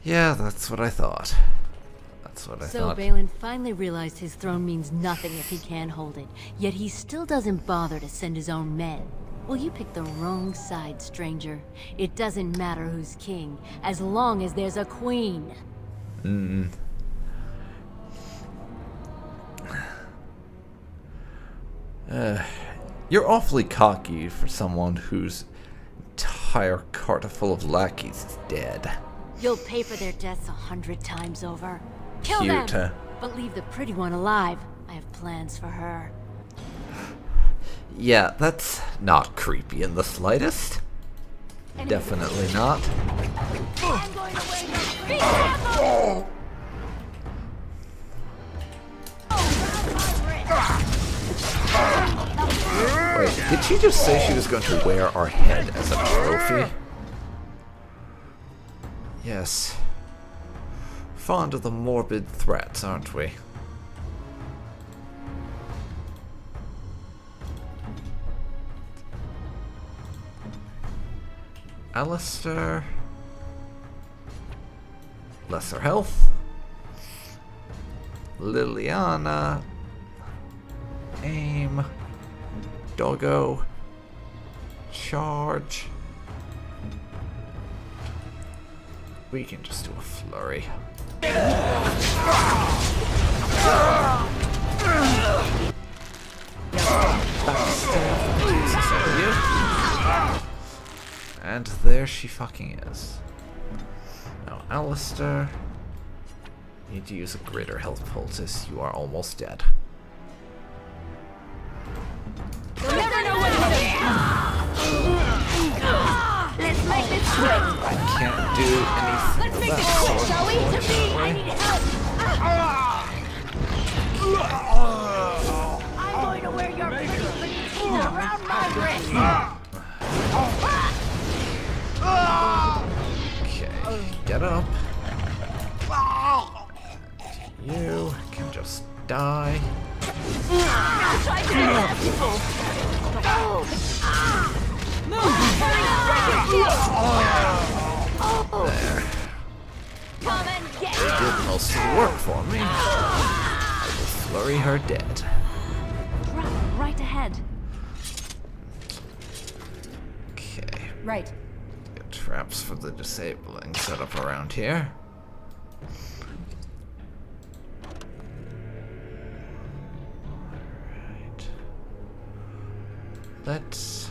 Yeah, that's what I thought. That's what I So thought. Balin finally realized his throne means nothing if he can't hold it, yet he still doesn't bother to send his own men. Well, you picked the wrong side, stranger. It doesn't matter who's king, as long as there's a queen. You're awfully cocky for someone whose entire cart full of lackeys is dead. You'll pay for their deaths 100 times over. Kill Cute, them, huh? but leave the pretty one alive. I have plans for her. Yeah, that's not creepy in the slightest. Definitely not. I'm going away. Be careful! Wait, did she just say she was going to wear our head as a trophy? Yes. Fond of the morbid threats, aren't we? Alistair. Lesser health. Liliana. Aim. Doggo. Charge. We can just do a flurry. And there she fucking is. Now, Alistair. Need to use a greater health poultice. You are almost dead. You'll never know what it is. Let's make this quick. I can't do anything. Let's make this quick, shall we? To me, I need help. I'm going to wear your pretty patina around my wrist. Okay, get up. You can just die. Try to be flexible. Move. There. Come and get They did most of the work for me. I will flurry her dead. Drop right ahead. Okay. Right. Get traps for the disabling set up around here. Alright. Let's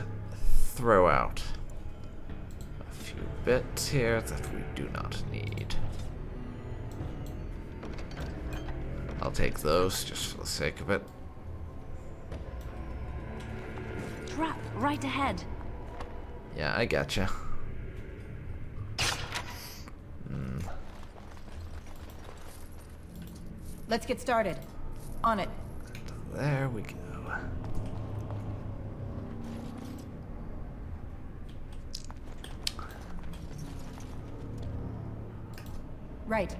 throw out a few bits here that we do not need. I'll take those just for the sake of it. Drop right ahead. Yeah, I gotcha. Let's get started. On it. There we go. Right.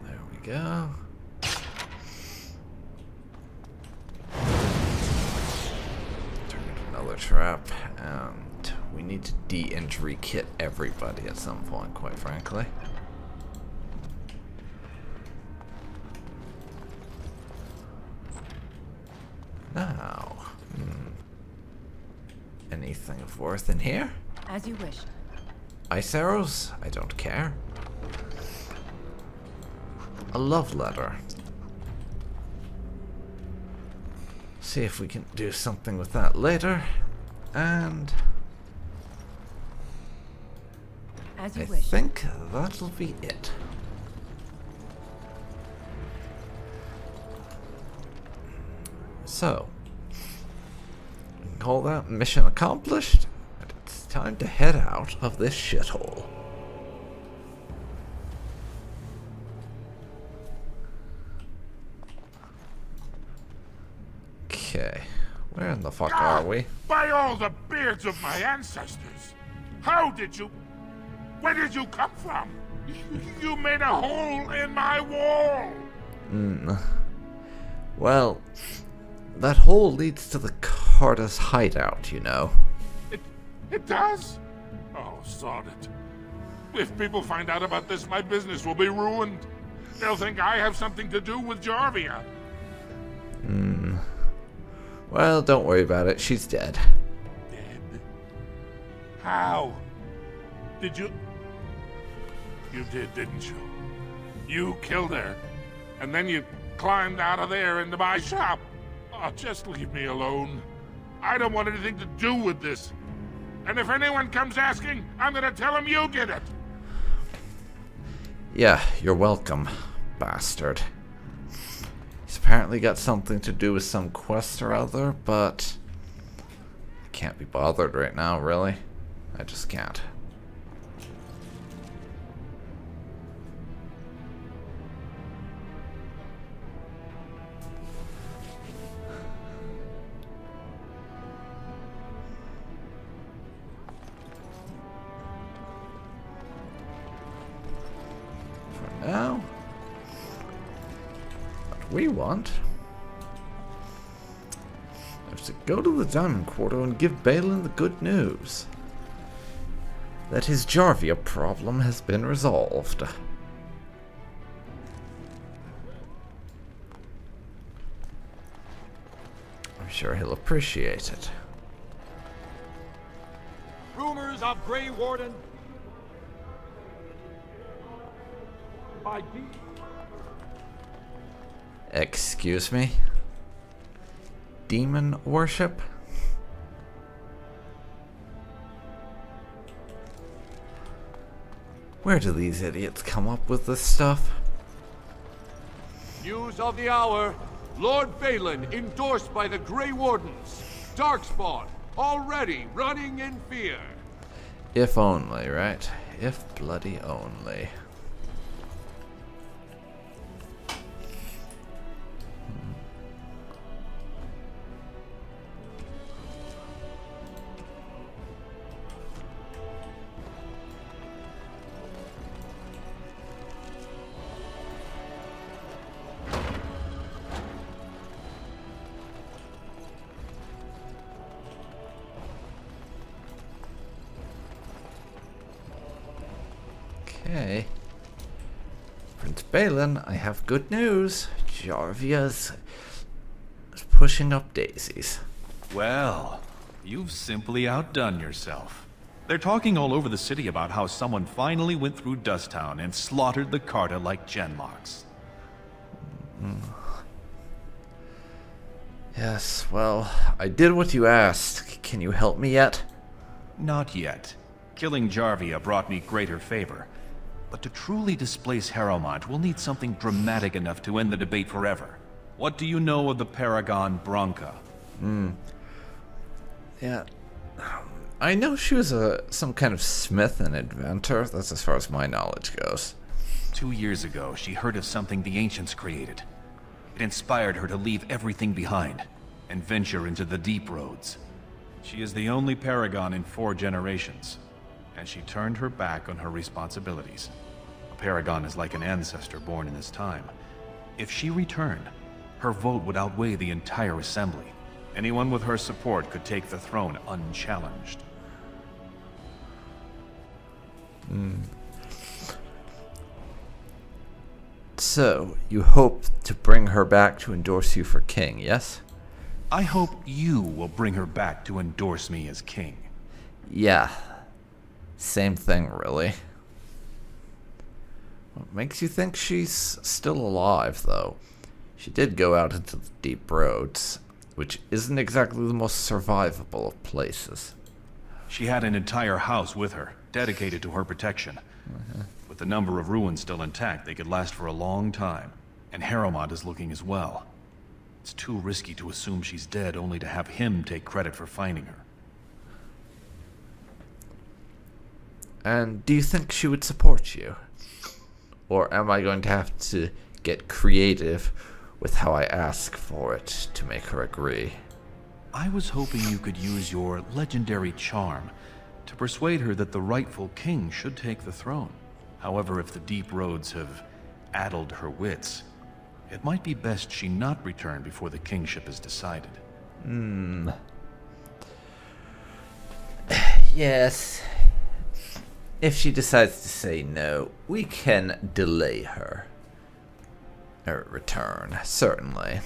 There we go. Turn another trap, and we need to de-injury kit everybody at some point, quite frankly. Now, anything of worth in here? As you wish. Ice arrows? I don't care. A love letter. See if we can do something with that later. And As you I wish. think that'll be it. So, we can call that mission accomplished, and it's time to head out of this shithole. Okay, where in the fuck are we? By all the beards of my ancestors! How did you... Where did you come from? You made a hole in my wall! Well, that hole leads to the Carter's hideout, you know. It does? Oh, sod it. If people find out about this, my business will be ruined. They'll think I have something to do with Jarvia. Well, don't worry about it. She's dead. Dead? How? Did you... You did, didn't you? You killed her. And then you climbed out of there into my shop. Oh, just leave me alone. I don't want anything to do with this. And if anyone comes asking, I'm gonna tell them you did it. Yeah, you're welcome, bastard. He's apparently got something to do with some quest or other, but I can't be bothered right now, really. I just can't. For now, what we want is to go to the Diamond Quarter and give Balin the good news that his Jarvia problem has been resolved. I'm sure he'll appreciate it. Rumors of Grey Warden. By Excuse me? Demon worship? Where do these idiots come up with this stuff? News of the hour. Lord Balin endorsed by the Grey Wardens. Darkspawn already running in fear. If only, right? If bloody only. Okay. Prince Balin, I have good news. Jarvia's pushing up daisies. Well, you've simply outdone yourself. They're talking all over the city about how someone finally went through Dusttown and slaughtered the Carta like genlocks. Yes, well, I did what you asked. Can you help me yet? Not yet. Killing Jarvia brought me greater favor. But to truly displace Harrowmont, we'll need something dramatic enough to end the debate forever. What do you know of the Paragon Branca? Yeah. I know she was some kind of smith and inventor. That's as far as my knowledge goes. 2 years ago, she heard of something the Ancients created. It inspired her to leave everything behind and venture into the deep roads. She is the only Paragon in 4 generations, and she turned her back on her responsibilities. A Paragon is like an ancestor born in this time. If she returned, her vote would outweigh the entire assembly. Anyone with her support could take the throne unchallenged. So, you hope to bring her back to endorse you for king, yes? I hope you will bring her back to endorse me as king. Yeah. Same thing, really. What makes you think she's still alive, though? She did go out into the deep roads, which isn't exactly the most survivable of places. She had an entire house with her, dedicated to her protection. With the number of ruins still intact, they could last for a long time. And Harrowmont is looking as well. It's too risky to assume she's dead only to have him take credit for finding her. And do you think she would support you? Or am I going to have to get creative with how I ask for it to make her agree? I was hoping you could use your legendary charm to persuade her that the rightful king should take the throne. However, if the deep roads have addled her wits, it might be best she not return before the kingship is decided. Yes. if she decides to say no, we can delay her return, certainly.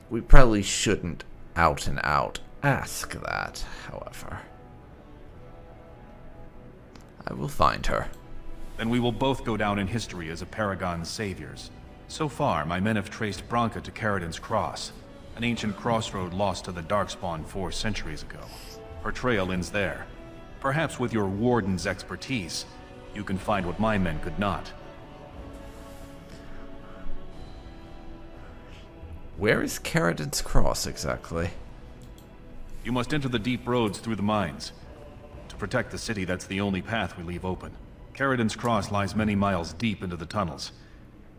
We probably shouldn't out and out ask that, however. I will find her. Then we will both go down in history as a Paragon's saviors. So far, my men have traced Branka to Caridin's Cross, an ancient crossroad lost to the Darkspawn 4 centuries ago. Her trail ends there. Perhaps with your Warden's expertise, you can find what my men could not. Where is Caridin's Cross exactly? You must enter the deep roads through the mines. To protect the city, that's the only path we leave open. Caridin's Cross lies many miles deep into the tunnels.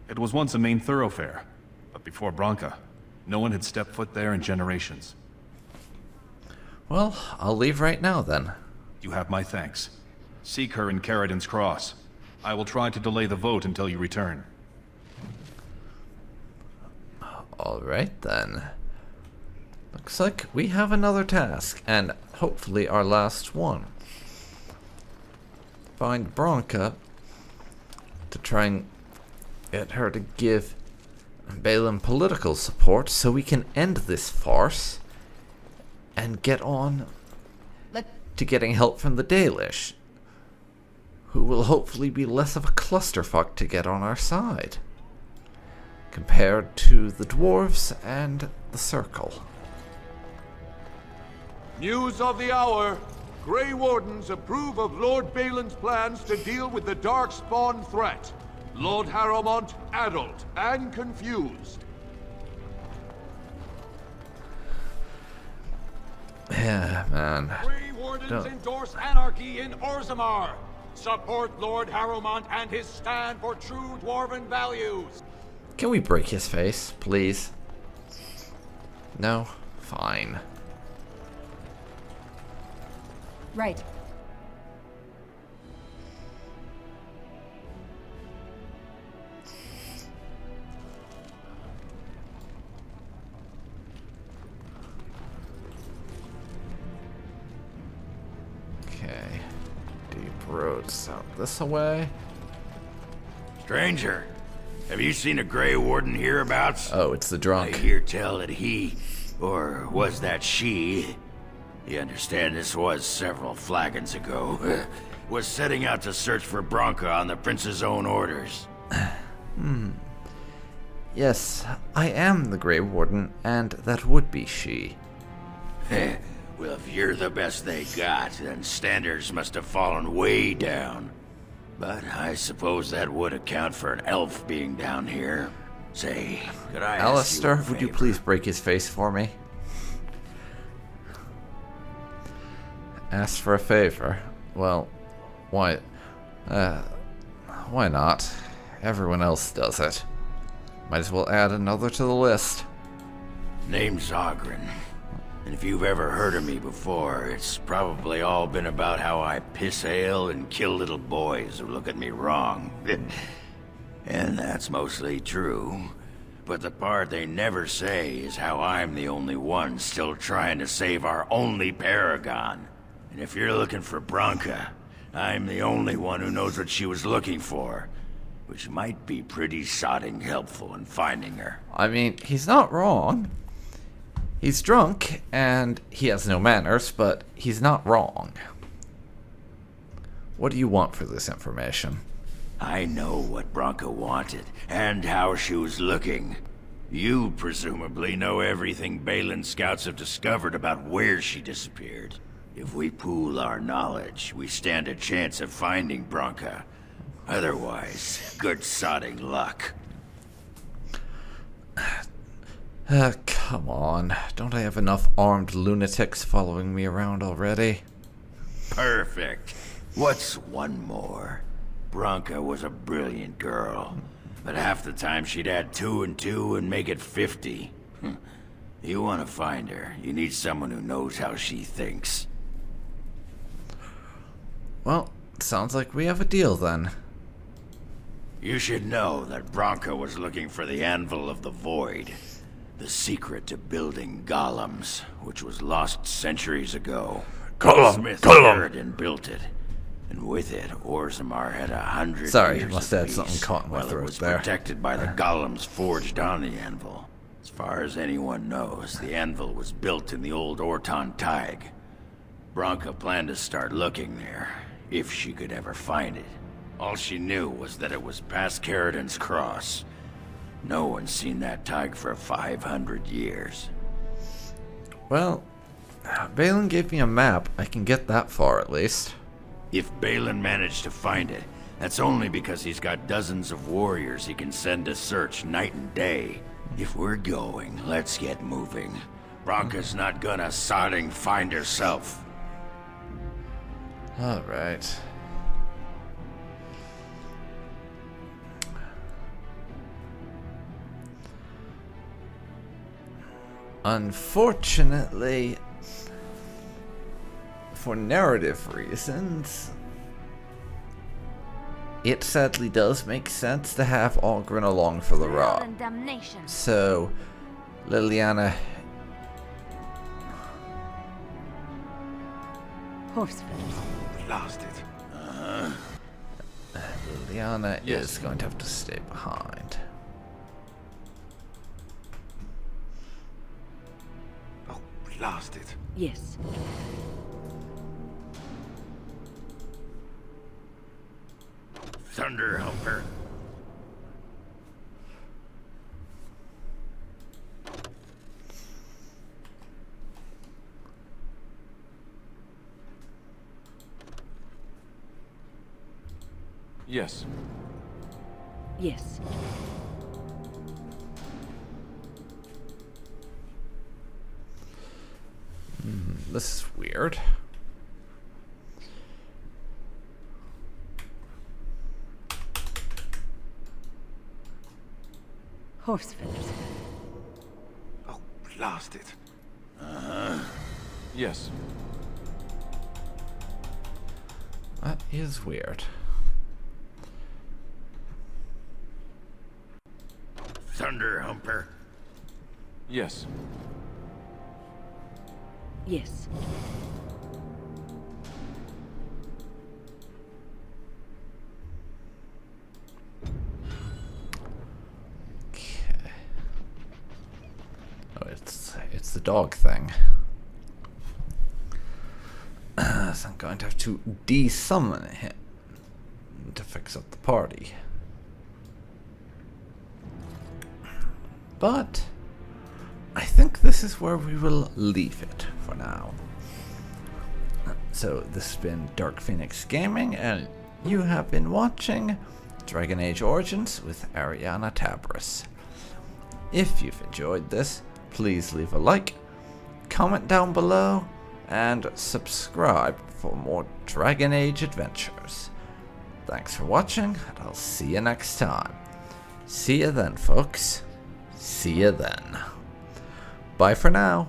It was once a main thoroughfare, but before Branka, no one had stepped foot there in generations. Well, I'll leave right now then. You have my thanks. Seek her in Caridin's Cross. I will try to delay the vote until you return. Alright then. Looks like we have another task, and hopefully our last one. Find Branka to try and get her to give Balin political support so we can end this farce and get on to getting help from the Dalish, who will hopefully be less of a clusterfuck to get on our side compared to the dwarves and the Circle. News of the hour. Grey Wardens approve of Lord Balin's plans to deal with the Darkspawn threat. Lord Harrowmont, addled and confused. Yeah, man. Grey Wardens endorse anarchy in Orzammar. Support Lord Harrowmont and his stand for true dwarven values. Can we break his face, please? No? Fine. Right. Okay. Deep roads out this way. Stranger, have you seen a Grey Warden hereabouts? Oh, it's the I drunk. hear tell that he, or was that she, you understand this was several flagons ago, was setting out to search for Branka on the Prince's own orders. Yes, I am the Grey Warden, and that would be she. Well, if you're the best they got, then standards must have fallen way down. But I suppose that would account for an elf being down here. Say, could I ask Alistair, you a would you favor? please break his face for me? Ask for a favor. Well, why not? Everyone else does it. Might as well add another to the list. Name's Oghren. And if you've ever heard of me before, it's probably all been about how I piss ale and kill little boys who look at me wrong. And that's mostly true. But the part they never say is how I'm the only one still trying to save our only paragon. And if you're looking for Branka, I'm the only one who knows what she was looking for. Which might be pretty sodding helpful in finding her. I mean, he's not wrong. He's drunk, and he has no manners, but he's not wrong. What do you want for this information? I know what Branka wanted, and how she was looking. You presumably know everything Balin scouts have discovered about where she disappeared. If we pool our knowledge, we stand a chance of finding Branka. Otherwise, good sodding luck. Come on. Don't I have enough armed lunatics following me around already? Perfect. What's one more? Branka was a brilliant girl, but half the time she'd add 2 and 2 and make it 50. You want to find her, you need someone who knows how she thinks. Well, sounds like we have a deal then. You should know that Branka was looking for the Anvil of the Void. The secret to building golems, which was lost centuries ago. Smith Sheridan built it, and with it, Orzammar had 100 Sorry, years must of have had peace, something caught in my while it throat was there. protected by the golems forged on the anvil. As far as anyone knows, the anvil was built in the old Orton Tig. Branka planned to start looking there, if she could ever find it. All she knew was that it was past Caridon's cross. No one's seen that Tig for 500 years. Well, Balin gave me a map. I can get that far at least. If Balin managed to find it, that's only because he's got dozens of warriors he can send to search night and day. If we're going, let's get moving. Branka's not gonna sodding find herself. Alright. Unfortunately, for narrative reasons, it sadly does make sense to have Oghren along for the ride. So, Liliana... Horseflips. Lost it. Liliana is going to have to stay behind. Oh, we lost it. Yes. Thunderhumper. Yes. Yes. This is weird. Horseflips. Oh, we lost it. Yes. That is weird. Thunderhumper. Yes. Yes. Okay. Oh, it's the dog thing. So I'm going to have to de-summon him to fix up the party. But I think this is where we will leave it for now. So this has been Dark Phoenix Gaming, and you have been watching Dragon Age Origins with Arianne Tabris. If you've enjoyed this, please leave a like, comment down below, and subscribe for more Dragon Age adventures. Thanks for watching, and I'll see you next time. See you then, folks. See you then. Bye for now.